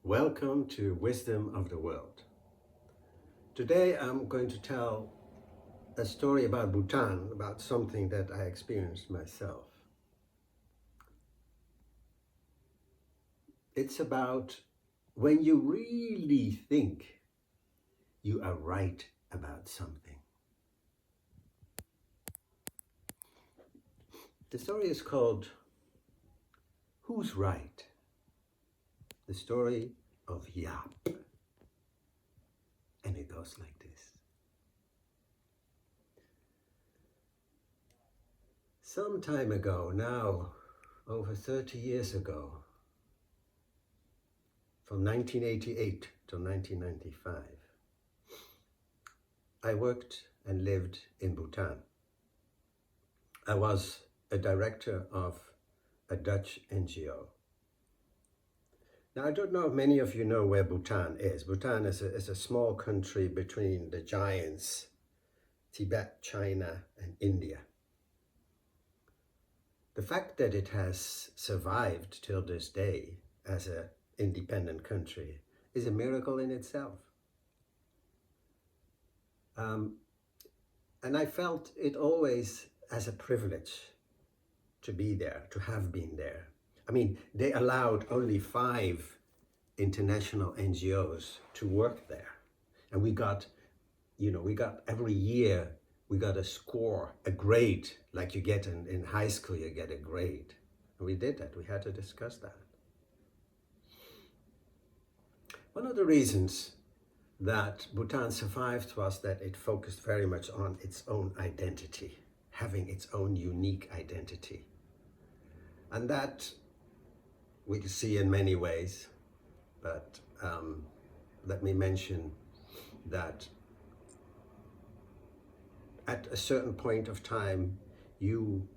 Welcome to Wisdom of the World. Today I'm going to tell a story about Bhutan, about something that I experienced myself. It's about when you really think you are right about something. The story is called Who's Right? The story of Jaap. And it goes like this. Some time ago, now over 30 years ago, from 1988 to 1995, I worked and lived in Bhutan. I was a director of a Dutch NGO. Now, I don't know if many of you know where Bhutan is. Bhutan is a small country between the giants, Tibet, China, and India. The fact that it has survived till this day as an independent country is a miracle in itself. And I felt it always as a privilege to be there, to have been there. I mean, they allowed only 5 international NGOs to work there. And we got every year, we got a score, a grade, like you get in high school, you get a grade. And we did that, we had to discuss that. One of the reasons that Bhutan survived was that it focused very much on its own identity, having its own unique identity. And that we can see in many ways, but let me mention that at a certain point of time, you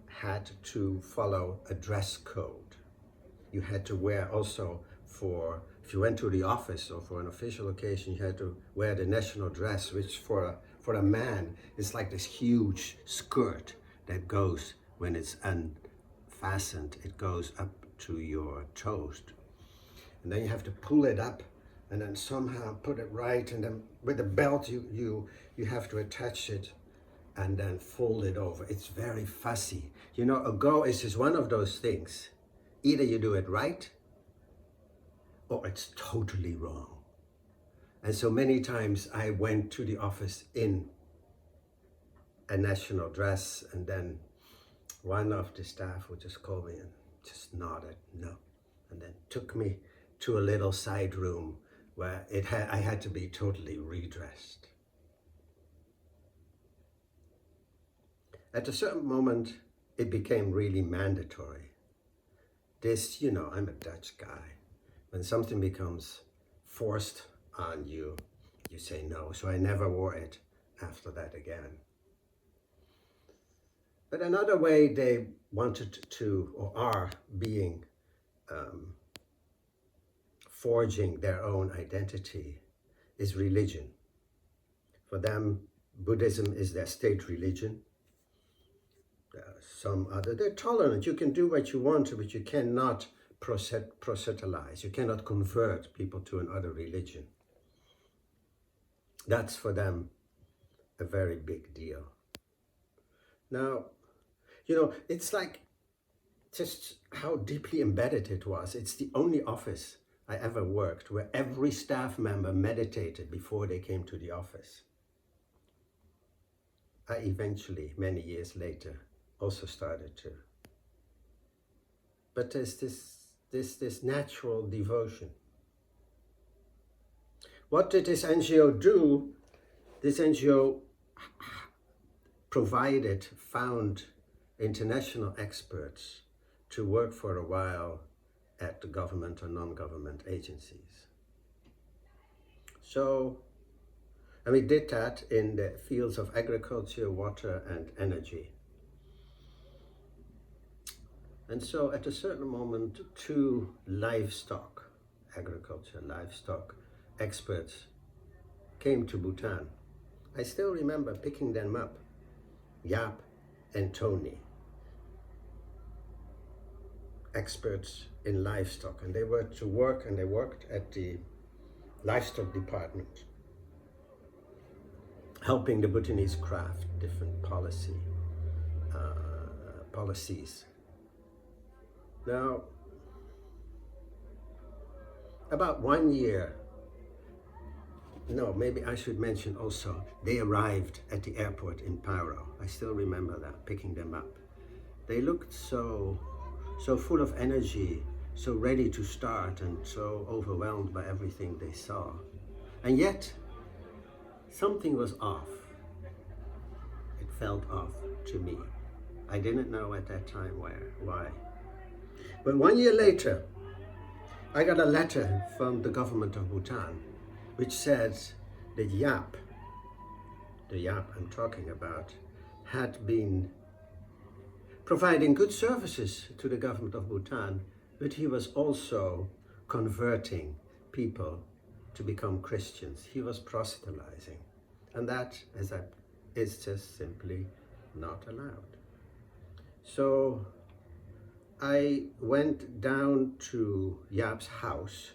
had to follow a dress code. You had to wear also if you went to the office or for an official occasion, you had to wear the national dress, which for a man is like this huge skirt that goes, when it's unfastened, it goes up to your toes. And then you have to pull it up and then somehow put it right, and then with the belt you have to attach it and then fold it over. It's very fussy. You know, a go is just one of those things. Either you do it right or it's totally wrong. And so many times I went to the office in a national dress, and then one of the staff would just call me and just nodded no, and then took me to a little side room where I had to be totally redressed. At a certain moment, it became really mandatory. This, I'm a Dutch guy. When something becomes forced on you, you say no. So I never wore it after that again. But another way they wanted to, or are being, forging their own identity is religion. For them, Buddhism is their state religion. They're tolerant. You can do what you want to, but you cannot proselytize. You cannot convert people to another religion. That's for them a very big deal. Now, it's like just how deeply embedded it was. It's the only office I ever worked where every staff member meditated before they came to the office. I eventually, many years later, also started to. But there's this natural devotion. What did this NGO do? This NGO found international experts to work for a while at the government or non-government agencies. So, and we did that in the fields of agriculture, water, and energy. And so at a certain moment, 2 livestock experts came to Bhutan. I still remember picking them up, Jaap and Tony, experts in livestock, and they were to work, and they worked at the livestock department, helping the Bhutanese craft different policies. Now, about 1 year, no, maybe I should mention also, they arrived at the airport in Paro. I still remember that, picking them up. They looked so full of energy, so ready to start, and so overwhelmed by everything they saw. And yet, something was off. It felt off to me. I didn't know at that time why. But 1 year later, I got a letter from the government of Bhutan, which said that Jaap, the Jaap I'm talking about, had been providing good services to the government of Bhutan, but he was also converting people to become Christians. He was proselytizing. And that is just simply not allowed. So I went down to Jaap's house,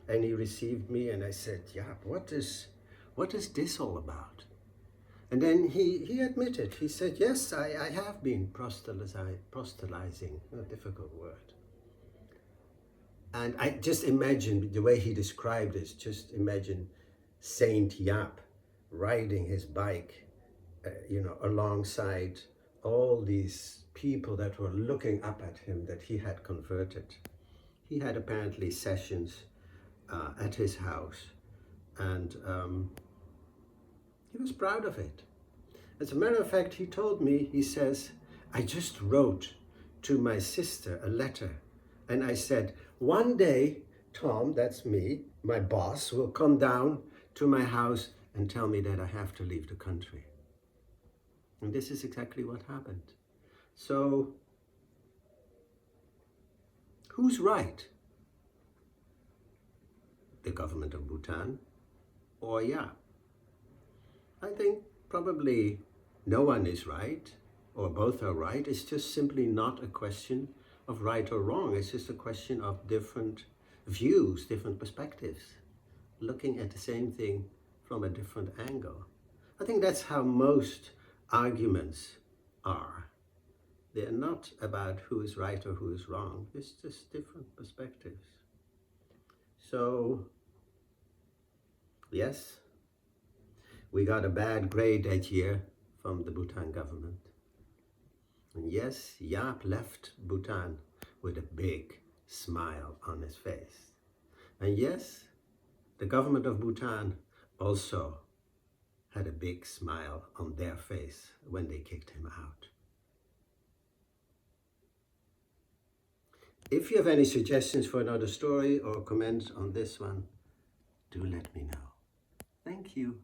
and he received me, and I said, Jaap, what is this all about? And then he admitted, he said, yes, I have been proselytizing, a difficult word. And I just imagine the way he described it, just imagine Saint Jaap riding his bike, alongside all these people that were looking up at him that he had converted. He had apparently sessions at his house, and he was proud of it. As a matter of fact, he told me, he says, I just wrote to my sister a letter, and I said, one day, Tom, that's me, my boss, will come down to my house and tell me that I have to leave the country. And this is exactly what happened. So, who's right? The government of Bhutan or Jaap? I think probably no one is right, or both are right. It's just simply not a question of right or wrong. It's just a question of different views, different perspectives, looking at the same thing from a different angle. I think that's how most arguments are. They're not about who is right or who is wrong. It's just different perspectives. So, yes, we got a bad grade that year from the Bhutan government. And yes, Jaap left Bhutan with a big smile on his face. And yes, the government of Bhutan also had a big smile on their face when they kicked him out. If you have any suggestions for another story or comments on this one, do let me know. Thank you.